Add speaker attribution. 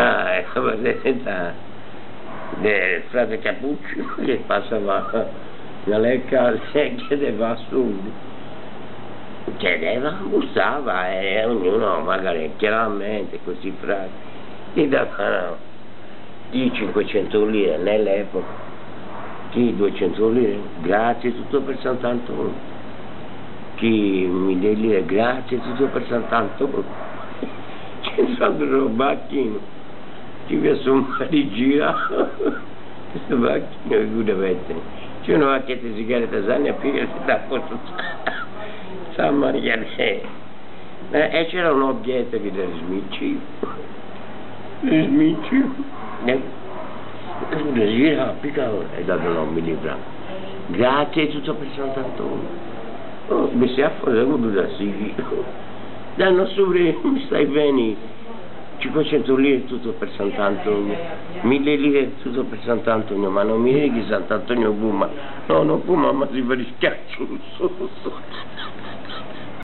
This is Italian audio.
Speaker 1: Ah, ecco, presenta del frate Capuccio che passava una lecca e chiedeva soldi. Chiedeva, bussava e ognuno magari chiaramente così frate gli davano di 500 lire nell'epoca, chi 200 lire, grazie tutto per Sant'Antonio, chi 1000 lire, grazie tutto per Sant'Antonio, c'è Sandro Bacchino, chi vi assomma di girato, questo Bacchino che guida mettere, c'è una macchietta di sigaretta Sania Piga si dà posto San Maria e c'era un obietto che era smiccio, gira, piccolo e dato 9.000 franchi. Grazie tutto per Sant'Antonio. Oh, mi si è affondato da sì. L'anno sopra mi stai bene 500 lire tutto per Sant'Antonio, 1000 lire tutto per Sant'Antonio, ma non mi dici che Sant'Antonio fuma. No, non fuma, ma si fa rischiaccio.